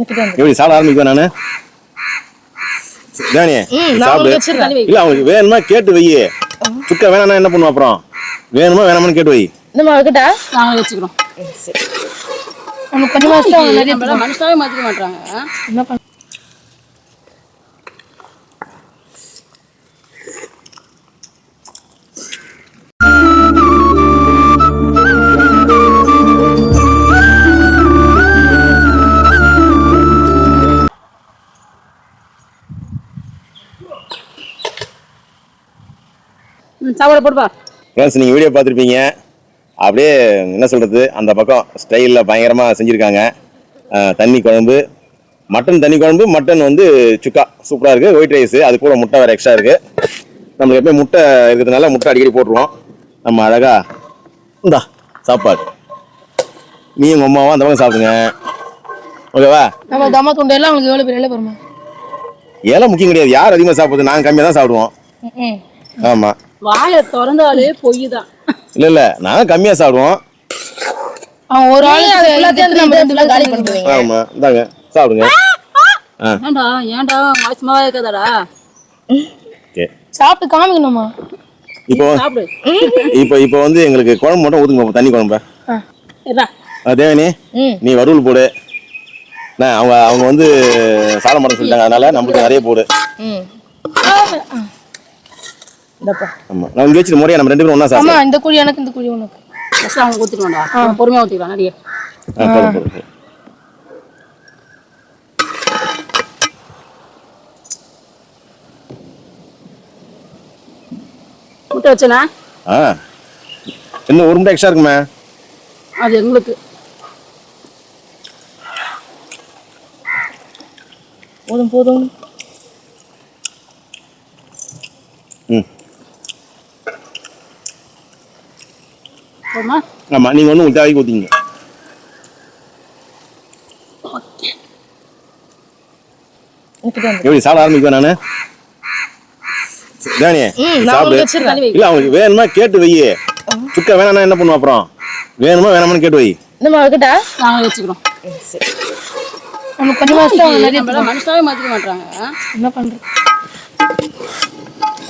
எப்படி சாப்பிட ஆரம்பிக்குவேன் நானு தானே சாப்பிடு. இல்ல அவங்களுக்கு வேணுமா கேட்டு வை. சுக்கா வேணாம்னா என்ன பண்ணுவோம் அப்புறம்? வேணுமா வேணாமான்னு கேட்டு வை. நாங்க வச்சுக்கிறோம். மனுஷாவே மாத்திக்க மாட்டாங்க. சாப்பாடு போடுப்பா. ஃப்ரெண்ட்ஸ், நீங்கள் வீடியோ பார்த்துருப்பீங்க. அப்படியே என்ன சொல்கிறது, அந்த பக்கம் ஸ்டைலில் பயங்கரமாக செஞ்சுருக்காங்க. தண்ணி குழம்பு, மட்டன் தண்ணி குழம்பு, மட்டன் வந்து சுக்கா சூப்பராக இருக்குது. ஒயிட் ரைஸு, அது கூட முட்டை வேறு எக்ஸ்ட்ரா இருக்குது. நம்மளுக்கு எப்போயும் முட்டை இருக்கிறதுனால முட்டை அடிக்கடி போட்டுருவோம். நம்ம அழகாக இந்தா சாப்பாடு. நீ உங்கள் அம்மாவும் அந்த பக்கம் சாப்பிடுங்க. ஓகேவா? நம்ம தம்மா துண்டையெல்லாம் உங்களுக்கு எவ்வளோ பேர் போகிறோமா? ஏலாம் முக்கியம் கிடையாது. யார் அதிகமாக சாப்பிடுது? நாங்கள் கம்மியாக தான் சாப்பிடுவோம். ஆமாம், வாயை திறந்தாலே பொய் தான். இல்ல நாங்க கம்மியா சாப்பிடுவோம். ஒரு காலி பண்ணுவீங்க. ஆமா, இந்தாங்க சாப்பிடுங்க. ஏண்டா ஏண்டா மாசமாவே இருக்காதடா. சாப்பிட்டு காமிக்கணுமா? இப்போ வந்து எங்களுக்கு குழம்பு மட்டும் ஊத்துங்க, தண்ணி குழம்பு. தேவனி, நீ வறுவல் போடு. அவங்க வந்து சால மாட்டேன்னு சொல்லிட்டாங்க, அதனால நம்மளுக்கு நிறைய போடு. ஆமா, நான் இங்க வச்சிட்டு முறையா நம்ம ரெண்டு பேரும் ஒண்ணா சாப்பிடுவோம். ஆமா, இந்த குழி எனக்கு, இந்த குழி உனக்கு. ஃபர்ஸ்ட் அவங்க ஊத்திடுவாடா. பொறுமையா ஊத்திடலாம். நடியே முட்டை வச்சனா? இன்னும் ஒரு முட்டை எக்ஸ்ட்ரா இருக்குமே. அது எங்களுக்கு போதும் போதும். ஆமா, நீங்க ஒண்ணு தேவைக்கு ஊத்திங்க. எப்படி சாப்பிட ஆரம்பிக்குவேன் நானு தானே சாப்பிடு. இல்ல அவங்களுக்கு வேணுமா கேட்டு வை. சுக்கா வேணாம்னா என்ன பண்ணுவோம் அப்புறம்? வேணுமா வேணாமான்னு கேட்டு வை. நாங்க வச்சுக்கிறோம். மனுஷாவே மாத்திக்க மாட்டாங்க. என்ன பண்றது?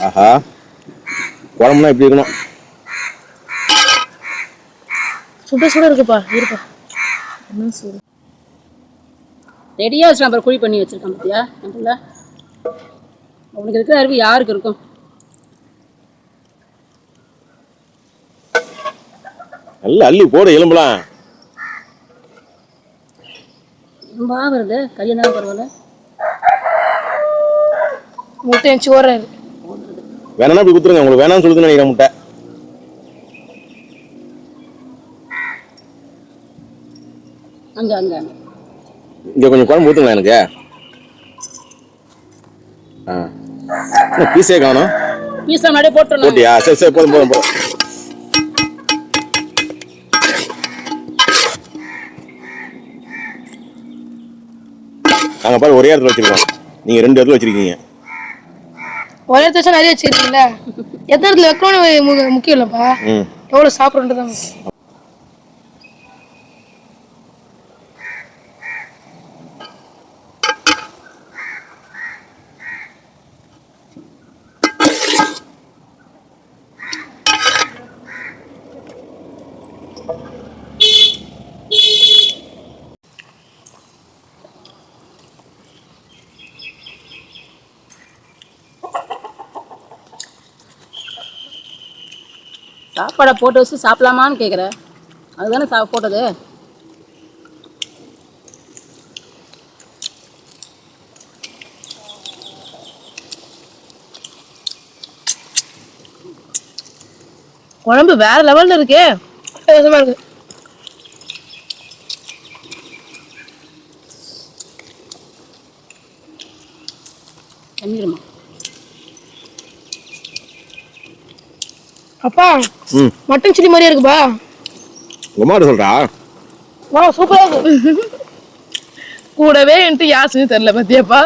ஆஹா, குழம்புனா இப்படி இருக்கணும். சுட சுட இருக்குப்பா. இருப்பா, என்ன சுடு ரெடியா வச்சு அப்புறம் குழி பண்ணி வச்சிருக்கேன் பார்த்தியா? நம்மள உங்களுக்கு இருக்கிற அறிவு யாருக்கு இருக்கும்? நல்லா அள்ளி போடு எலும்புலாம். ரொம்ப வருது கையெல்லாம் பரவாயில்ல. முட்டை சோறாரு வேணா அப்படி குத்துருங்க. உங்களுக்கு வேணாம்னு சொல்லுதுன்னு நினைக்கிறேன் முட்டை. அங்க அங்க இங்க கொஞ்சம் குழம்பு ஊத்துங்களா எனக்கு. பீஸே காணும். பீஸா முன்னாடியே போட்டுறணும். போட்டியா? சரி சரி, போதும் போதும் போதும். நாங்க பாரு ஒரே இடத்துல வச்சிருக்கோம், நீங்க ரெண்டு இடத்துல வச்சிருக்கீங்க. ஒரே இடத்துல நிறைய வச்சிருக்கீங்களா? எத்தனை இடத்துல வைக்கணும்னு முக்கியம் இல்லப்பா, எவ்வளவு சாப்பிட்றதுதான். சாப்பாடை போட்டு வச்சு சாப்பிடலாமான்னு கேட்குறேன். அதுதானே போட்டது. குழம்பு வேற லெவல்ல இருக்கே. இருக்கு. அப்பா, மட்டன் சில்லி மாதிரியே இருக்குப்பா. உமாட சொல்றா? வா, சூப்பரா இருக்கு. கூடவே என்கிட்ட யாருன்னு தெரியல பத்தியாப்பா.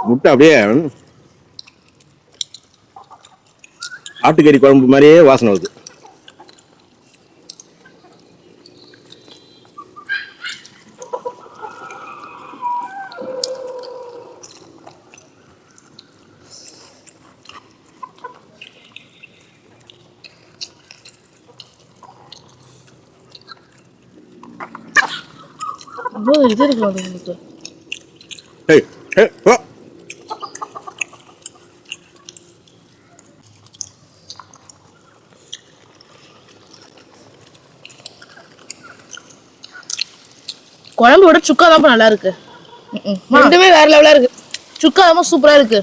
முட்டை அப்படியே ஆட்டுக்கறி குழம்பு மாதிரியே வாசனை வருது. அவ்வளோ இது இருக்கும் அது உங்களுக்கு. ஏய் ஏய் ஓ குழம்பு விட சுக்கா தான் நல்லா இருக்கு. ரெண்டுமே வேற லெவலா இருக்கு. சுக்கா தான் சூப்பரா இருக்கு.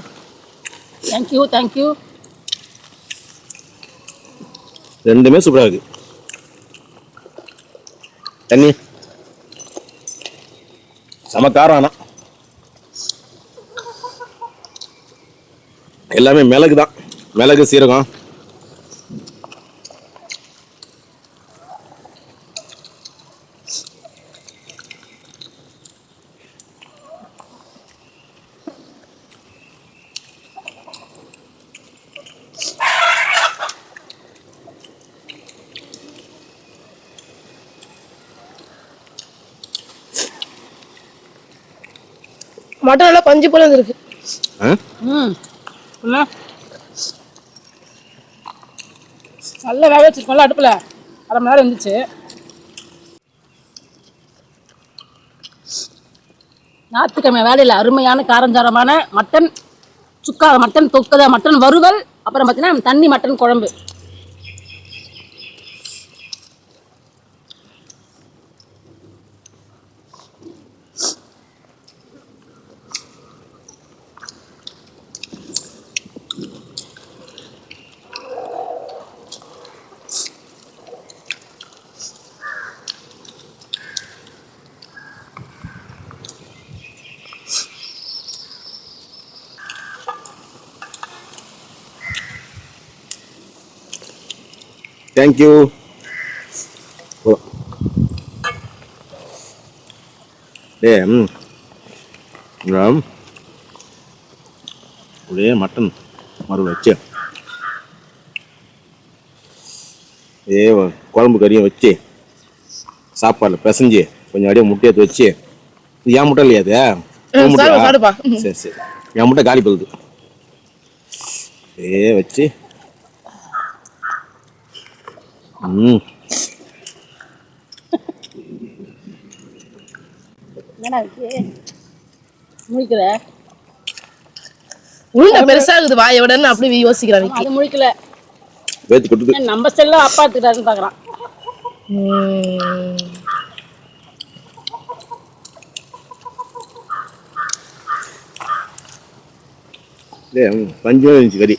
தேங்க்யூ. ரெண்டுமே சூப்பரா இருக்கு. தண்ணி செம காரம். ஆனா எல்லாமே மிளகு தான், மிளகு சீரகம். மட்டன் நல்லா பஞ்சு போல இருக்கு. நல்லா வேக வச்சிருக்கோம்ல அடுப்பில், அரை மணி நேரம் இருந்துச்சு. ஞாயிற்றுக்கிழமை வேலையில் அருமையான காரஞ்சாரமான மட்டன் சுக்கா, மட்டன் தொக்கதை, மட்டன் வறுவல், அப்புறம் பார்த்தீங்கன்னா தண்ணி மட்டன் குழம்பு. தேங்க்யூ. ஒரே மட்டன் மறுபடியும் வச்சு குழம்பு கறியும் வச்சு சாப்பாடில் பிசைஞ்சு கொஞ்சம் அப்படியே முட்டையை வச்சு. இது என் முட்டை இல்லையா? அது சாப்பிடுப்பா. சரி சரி, என் முட்டை காலி பகுது வச்சு. முழிக்கிற உள்ள பெருசாகுது வாயோட அப்படி யோசிக்கிறான். அது முழிக்கல, வேத்து கொட்டுது. நம்ம செல்லம் அப்பா எடுத்துக்கிட்டாருன்னு பார்க்குறான். பஞ்சு இருந்துச்சு கறி.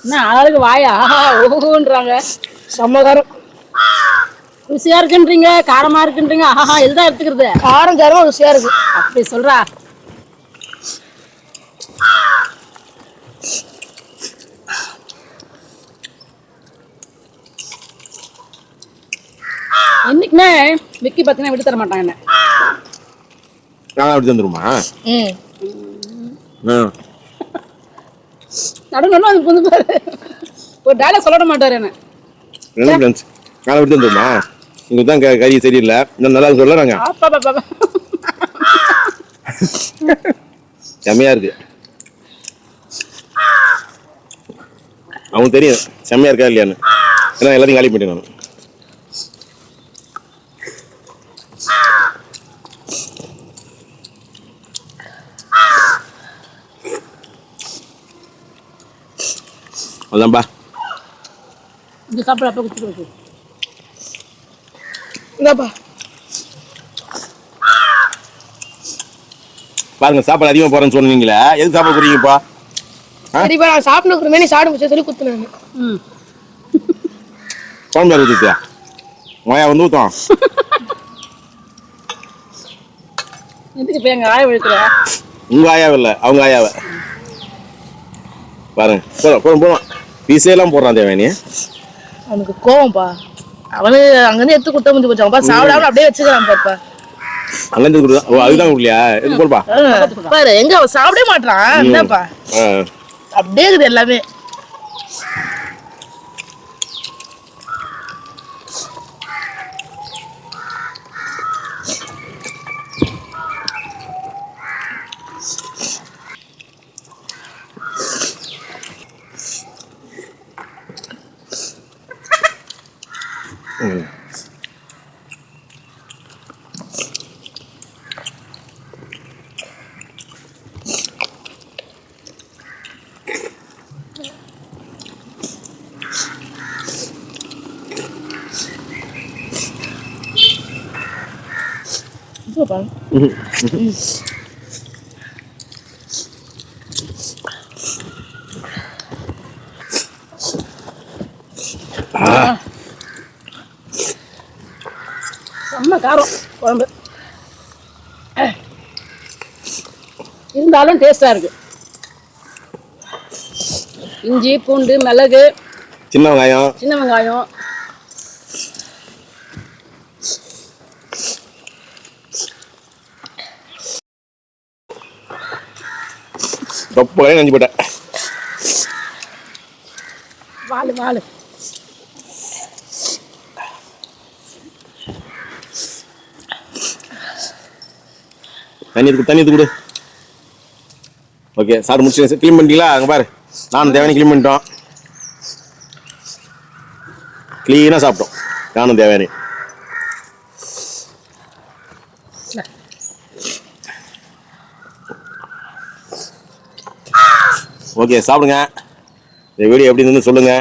என்ன ஆளுக்கு வாயா ஓஹோன்றாங்க. சம்மகாரம். ருசியா இருக்குன்றீங்க, காரமா இருக்குன்றீங்க. ஆஹா இதுதான் எடுத்துக்கிறது. காரம் காரமா ருசியா இருக்கு. அப்படி சொல்றா. என்னைக்குமே விக்கி பார்த்தீங்கன்னா விட்டு தர மாட்டாங்க என்ன. நாங்கள் அப்படி தந்துருமா? நடுநடு அது புது பாரு, ஒரு டைலாக் சொல்ல மாட்டாரு என்ன. என்ன ஃப்ரெண்ட்ஸ், நாங்கள் அப்படி தந்துருமா? உங்களுக்கு தான் கறி சரியில்லை, இன்னும் நல்லா சொல்ல நாங்கள். செம்மையா இருக்கு. அவங்களுக்கு தெரியும் செம்மையா இருக்கா இல்லையான்னு. ஏன்னா எல்லாத்தையும் காலி பண்ணிட்டேன் நான். அதான்பா இந்த சாப்பிட அப்போ குடிச்சு இந்தாப்பா. பாருங்க, சாப்பாடு அதிகமாக போறேன்னு சொன்னீங்களே, எது சாப்பாடு குடிங்கப்பா? சரிப்பா, நான் சாப்பிட்டு நீ சாப்பிட முடிச்சு சொல்லி குத்துனாங்க. குழம்பு ஊற்றிட்டியா? மொயா வந்து ஊற்றும். எதுக்கு இப்போ எங்கள் ஆய விழுக்கிற? உங்க ஆயாவை இல்லை, அவங்க ஆயாவை பாருங்க. போதும் போதும், பீஸெல்லாம் போடுறான் தேவையானி. அவனுக்கு கோவம்பா. அவனு அங்கிருந்து எடுத்து குட்ட முடிஞ்சு போச்சான்ப்பா. சாப்பிடாம அப்படியே வச்சுக்கிறான் பாப்பா. அங்கிருந்து கொடுத்தா அதுதான் இல்லையா? எது போடுப்பா பாரு, எங்க அவன் சாப்பிடவே மாட்டான். என்னப்பா அப்படியே இருக்குது எல்லாமே. சூப்பர். செம்ம காரம் குழம்பு இருந்தாலும் டேஸ்டா இருக்கு. இஞ்சி பூண்டு மிளகு சின்ன வெங்காயம் சின்ன வெங்காயம் தொப்பை நஞ்சு போட்டேன். வாழு வாழு தண்ணி எடுத்து கொடு. ஓகே சாப்பிட்டு முடிச்சு க்ளீன் பண்ணிட்டீங்களா? அங்கே பாரு, நானும் தேவையான க்ளீன் பண்ணிட்டோம். க்ளீனாக சாப்பிட்டோம் நானும் தேவையான. ஓகே சாப்பிடுங்க. இந்த வீடியோ எப்படி இருந்துன்னு சொல்லுங்க.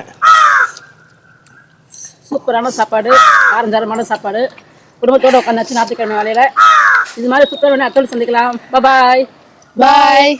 சூப்பரான சாப்பாடு, காரஞ்சாரமான சாப்பாடு. குடும்பத்தோடு உட்காந்தாச்சு ஞாயிற்றுக்கிழமை வேலையில். இது மாதிரி சூப்பரான அத்தோடு சந்திக்கலாம். பாய் பாய்.